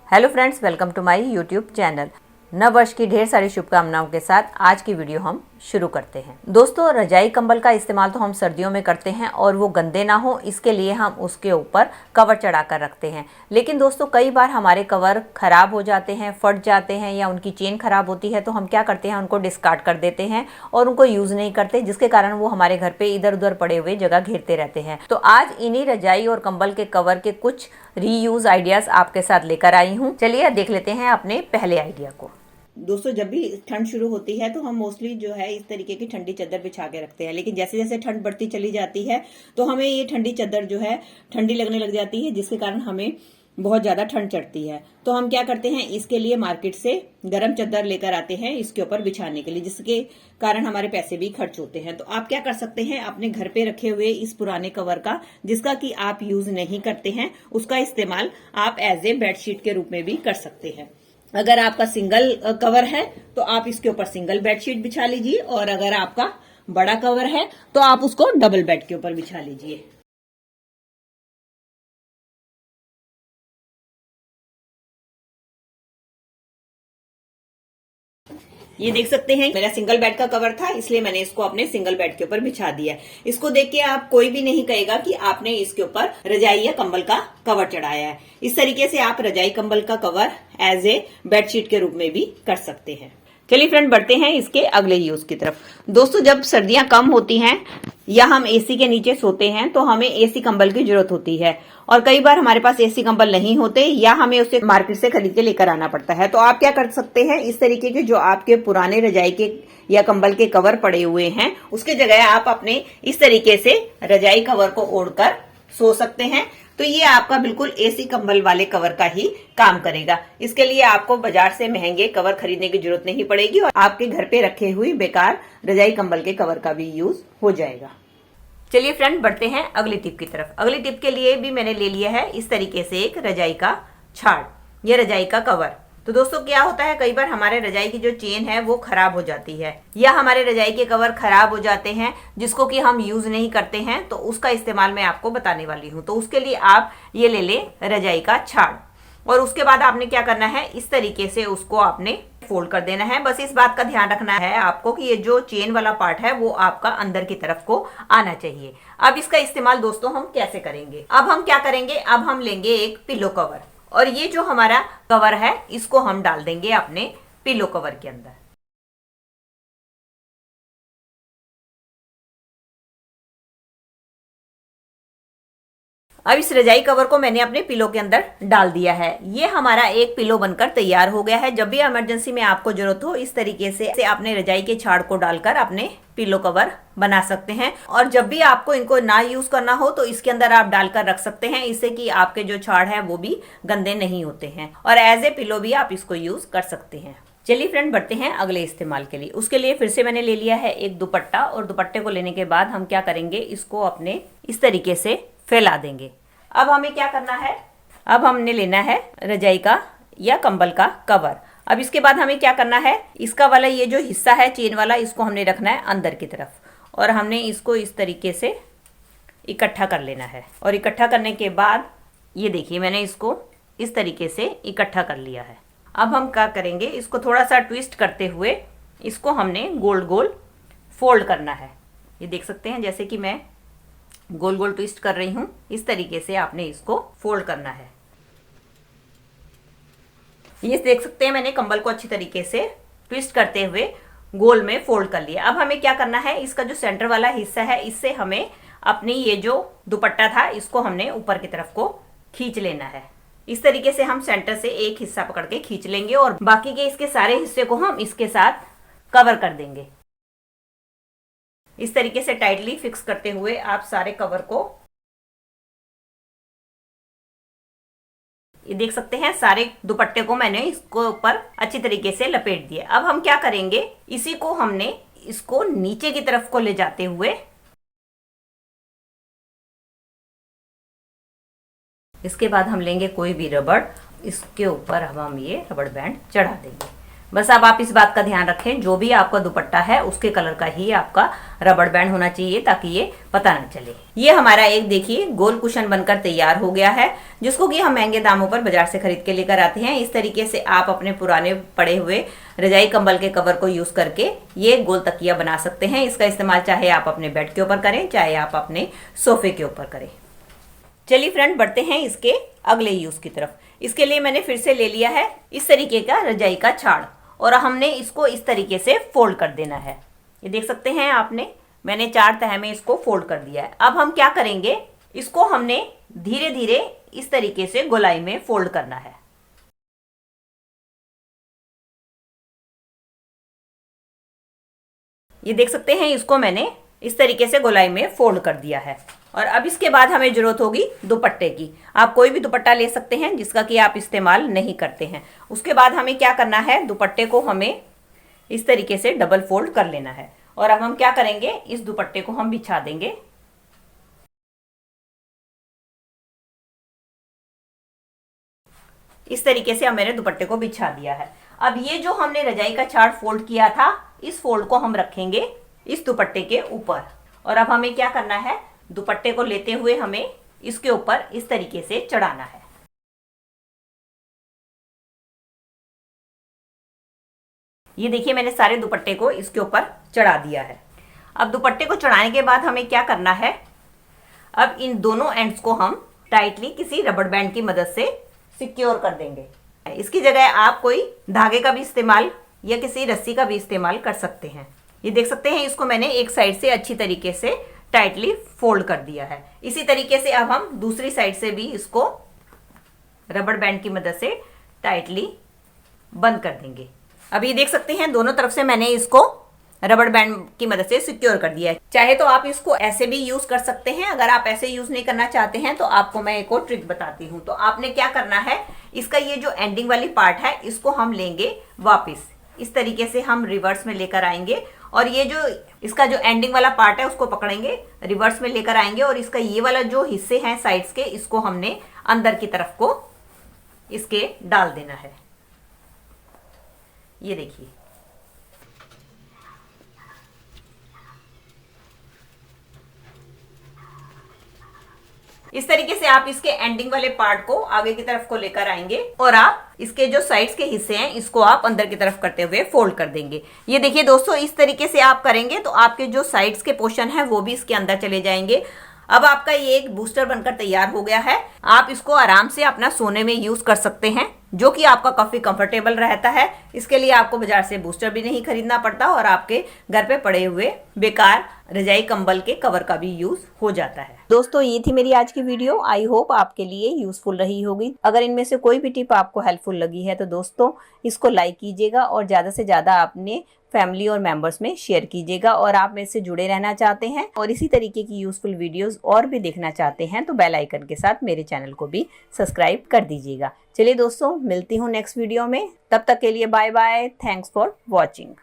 Hello friends, welcome to my YouTube channel. नव वर्ष की ढेर सारी शुभकामनाओं के साथ आज की वीडियो हम शुरू करते हैं। दोस्तों, रजाई कंबल का इस्तेमाल तो हम सर्दियों में करते हैं और वो गंदे ना हो इसके लिए हम उसके ऊपर कवर चढ़ा कर रखते हैं। लेकिन दोस्तों, कई बार हमारे कवर खराब हो जाते हैं, फट जाते हैं या उनकी चेन खराब होती है, तो हम क्या करते हैं, उनको डिस्कार्ड कर देते हैं और उनको यूज नहीं करते, जिसके कारण वो हमारे घर पे इधर उधर पड़े हुए जगह घेरते रहते हैं। तो आज इन्हीं रजाई और कंबल के कवर के कुछ रीयूज आइडियाज आपके साथ लेकर आई हूँ। चलिए देख लेते हैं अपने पहले आइडिया को। दोस्तों, जब भी ठंड शुरू होती है तो हम मोस्टली जो है इस तरीके की ठंडी चादर बिछा के रखते हैं, लेकिन जैसे जैसे ठंड बढ़ती चली जाती है तो हमें ये ठंडी चादर जो है ठंडी लगने लग जाती है, जिसके कारण हमें बहुत ज्यादा ठंड चढ़ती है। तो हम क्या करते हैं, इसके लिए मार्केट से गर्म चादर लेकर आते हैं इसके ऊपर बिछाने के लिए, जिसके कारण हमारे पैसे भी खर्च होते हैं। तो आप क्या कर सकते हैं, अपने घर पे रखे हुए इस पुराने कवर का, जिसका कि आप यूज नहीं करते हैं, उसका इस्तेमाल आप एज ए बेडशीट के रूप में भी कर सकते हैं। अगर आपका सिंगल कवर है तो आप इसके ऊपर सिंगल बेडशीट बिछा लीजिए, और अगर आपका बड़ा कवर है तो आप उसको डबल बेड के ऊपर बिछा लीजिए। ये देख सकते हैं, मेरा सिंगल बेड का कवर था, इसलिए मैंने इसको अपने सिंगल बेड के ऊपर बिछा दिया। इसको देख के आप कोई भी नहीं कहेगा कि आपने इसके ऊपर रजाई या कंबल का कवर चढ़ाया है। इस तरीके से आप रजाई कंबल का कवर एज ए बेडशीट के रूप में भी कर सकते हैं। चलिए फ्रेंड, बढ़ते हैं इसके अगले यूज की तरफ। दोस्तों, जब सर्दियां कम होती हैं या हम एसी के नीचे सोते हैं तो हमें एसी कंबल की जरूरत होती है, और कई बार हमारे पास एसी कंबल नहीं होते या हमें उसे मार्केट से खरीद के लेकर आना पड़ता है। तो आप क्या कर सकते हैं, इस तरीके के जो आपके पुराने रजाई के या कंबल के कवर पड़े हुए हैं, उसके जगह आप अपने इस तरीके से रजाई कवर को ओढ़कर सो सकते हैं। तो ये आपका बिल्कुल एसी कंबल वाले कवर का ही काम करेगा। इसके लिए आपको बाजार से महंगे कवर खरीदने की जरूरत नहीं पड़ेगी और आपके घर पे रखे हुए बेकार रजाई कंबल के कवर का भी यूज हो जाएगा। चलिए फ्रेंड, बढ़ते हैं अगली टिप की तरफ। अगली टिप के लिए भी मैंने ले लिया है इस तरीके से एक रजाई का छाड़, ये रजाई का कवर। तो दोस्तों, क्या होता है, कई बार हमारे रजाई की जो चेन है वो खराब हो जाती है या हमारे रजाई के कवर खराब हो जाते हैं जिसको कि हम यूज नहीं करते हैं, तो उसका इस्तेमाल मैं आपको बताने वाली हूँ। तो उसके लिए आप ये ले लें रजाई का छाड़, और उसके बाद आपने क्या करना है, इस तरीके से उसको आपने फोल्ड कर देना है। बस इस बात का ध्यान रखना है आपको कि ये जो चेन वाला पार्ट है वो आपका अंदर की तरफ को आना चाहिए। अब इसका इस्तेमाल दोस्तों हम कैसे करेंगे, अब हम क्या करेंगे, अब हम लेंगे एक पिलो कवर, और ये जो हमारा कवर है इसको हम डाल देंगे अपने पिलो कवर के अंदर। अब इस रजाई कवर को मैंने अपने पिलो के अंदर डाल दिया है। ये हमारा एक पिलो बनकर तैयार हो गया है। जब भी इमरजेंसी में आपको जरूरत हो, इस तरीके से अपने रजाई के छाड़ को डालकर अपने पिलो कवर बना सकते हैं। और जब भी आपको इनको ना यूज करना हो तो इसके अंदर आप डालकर रख सकते हैं, इससे कि आपके जो छाड़ है वो भी गंदे नहीं होते हैं, और एज ए पिलो भी आप इसको यूज कर सकते हैं। चलिए फ्रेंड, बढ़ते हैं अगले इस्तेमाल के लिए। उसके लिए फिर से मैंने ले लिया है एक दुपट्टा, और दुपट्टे को लेने के बाद हम क्या करेंगे, इसको अपने इस तरीके से फैला देंगे। अब हमें क्या करना है, अब हमने लेना है रजाई का या कंबल का कवर। अब इसके बाद हमें क्या करना है, इसका वाला ये जो हिस्सा है चेन वाला, इसको हमने रखना है अंदर की तरफ, और हमने इसको इस तरीके से इकट्ठा कर लेना है। और इकट्ठा करने के बाद ये देखिए, मैंने इसको इस तरीके से इकट्ठा कर लिया है। अब हम क्या करेंगे, इसको थोड़ा सा ट्विस्ट करते हुए इसको हमने गोल गोल फोल्ड करना है। ये देख सकते हैं, जैसे कि मैं गोल गोल ट्विस्ट कर रही हूं, इस तरीके से आपने इसको फोल्ड करना है। ये देख सकते हैं, मैंने कंबल को अच्छी तरीके से ट्विस्ट करते हुए गोल में फोल्ड कर लिया। अब हमें क्या करना है, इसका जो सेंटर वाला हिस्सा है, इससे हमें अपनी ये जो दुपट्टा था इसको हमने ऊपर की तरफ को खींच लेना है। इस तरीके से हम सेंटर से एक हिस्सा पकड़ के खींच लेंगे और बाकी के इसके सारे हिस्से को हम इसके साथ कवर कर देंगे। इस तरीके से टाइटली फिक्स करते हुए आप सारे कवर को, ये देख सकते हैं, सारे दुपट्टे को मैंने इसको ऊपर अच्छी तरीके से लपेट दिया। अब हम क्या करेंगे, इसी को हमने इसको नीचे की तरफ को ले जाते हुए इसके बाद हम लेंगे कोई भी रबड़, इसके ऊपर हम ये रबड़ बैंड चढ़ा देंगे। बस अब आप इस बात का ध्यान रखें, जो भी आपका दुपट्टा है उसके कलर का ही आपका रबड़ बैंड होना चाहिए, ताकि ये पता ना चले। ये हमारा एक देखिए गोल कुशन बनकर तैयार हो गया है, जिसको कि हम महंगे दामों पर बाजार से खरीद के लेकर आते हैं। इस तरीके से आप अपने पुराने पड़े हुए रजाई कंबल के कवर को यूज करके ये गोल तकिया बना सकते हैं। इसका इस्तेमाल चाहे आप अपने बेड के ऊपर करें, चाहे आप अपने सोफे के ऊपर करें। चलिए फ्रेंड, बढ़ते हैं इसके अगले यूज की तरफ। इसके लिए मैंने फिर से ले लिया है इस तरीके का रजाई का छाड़, और हमने इसको इस तरीके से फोल्ड कर देना है। ये देख सकते हैं आपने, मैंने 4 तह में इसको फोल्ड कर दिया है। अब हम क्या करेंगे, इसको हमने धीरे धीरे इस तरीके से गोलाई में फोल्ड करना है। ये देख सकते हैं, इसको मैंने इस तरीके से गोलाई में फोल्ड कर दिया है। और अब इसके बाद हमें जरूरत होगी दुपट्टे की। आप कोई भी दुपट्टा ले सकते हैं जिसका कि आप इस्तेमाल नहीं करते हैं। उसके बाद हमें क्या करना है, दुपट्टे को हमें इस तरीके से डबल फोल्ड कर लेना है। और अब हम क्या करेंगे, इस दुपट्टे को हम बिछा देंगे। इस तरीके से अब मैंने दुपट्टे को बिछा दिया है। अब ये जो हमने रजाई का छाड़ फोल्ड किया था, इस फोल्ड को हम रखेंगे इस दुपट्टे के ऊपर। और अब हमें क्या करना है, दुपट्टे को लेते हुए हमें इसके ऊपर इस तरीके से चढ़ाना है। ये देखिए, मैंने सारे दुपट्टे को इसके ऊपर चढ़ा दिया है। अब दुपट्टे को चढ़ाने के बाद हमें क्या करना है, अब इन दोनों एंड्स को हम टाइटली किसी रबड़ बैंड की मदद से सिक्योर कर देंगे। इसकी जगह आप कोई धागे का भी इस्तेमाल या किसी रस्सी का भी इस्तेमाल कर सकते हैं। ये देख सकते हैं, इसको मैंने एक साइड से अच्छी तरीके से टाइटली फोल्ड कर दिया है। इसी तरीके से अब हम दूसरी साइड से भी इसको रबड़ बैंड की मदद से टाइटली बंद कर देंगे। अब ये देख सकते हैं, दोनों तरफ से मैंने इसको रबड़ बैंड की मदद से सिक्योर कर दिया है। चाहे तो आप इसको ऐसे भी यूज कर सकते हैं। अगर आप ऐसे यूज नहीं करना चाहते हैं तो आपको मैं एक और ट्रिक बताती हूँ। तो आपने क्या करना है, इसका ये जो एंडिंग वाली पार्ट है इसको हम लेंगे वापस, इस तरीके से हम रिवर्स में लेकर आएंगे। और ये जो इसका जो एंडिंग वाला पार्ट है उसको पकड़ेंगे, रिवर्स में लेकर आएंगे। और इसका ये वाला जो हिस्से हैं साइड्स के, इसको हमने अंदर की तरफ को इसके डाल देना है। ये देखिए, इस तरीके से आप इसके एंडिंग वाले पार्ट को आगे की तरफ को लेकर आएंगे और आप इसके जो साइड्स के हिस्से हैं इसको आप अंदर की तरफ करते हुए फोल्ड कर देंगे। ये देखिए दोस्तों, इस तरीके से आप करेंगे तो आपके जो साइड्स के पोर्शन है वो भी इसके अंदर चले जाएंगे। अब आपका ये एक बूस्टर बनकर तैयार हो गया है। आप इसको आराम से अपना सोने में यूज कर सकते हैं, जो कि आपका काफी कंफर्टेबल रहता है। इसके लिए आपको बाजार से बूस्टर भी नहीं खरीदना पड़ता और आपके घर पे पड़े हुए बेकार रजाई कंबल के कवर का भी यूज हो जाता है। दोस्तों, ये थी मेरी आज की वीडियो। आई होप आपके लिए यूजफुल रही होगी। अगर इनमें से कोई भी टिप आपको हेल्पफुल लगी है तो दोस्तों इसको लाइक कीजिएगा और ज्यादा से ज्यादा अपने फैमिली और मेंबर्स में शेयर कीजिएगा। और आप मेरे से जुड़े रहना चाहते हैं और इसी तरीके की यूजफुल वीडियोस और भी देखना चाहते हैं तो बेल आइकन के साथ मेरे चैनल को भी सब्सक्राइब कर दीजिएगा। चलिए दोस्तों, मिलती हूँ नेक्स्ट वीडियो में। तब तक के लिए bye bye. Thanks for watching.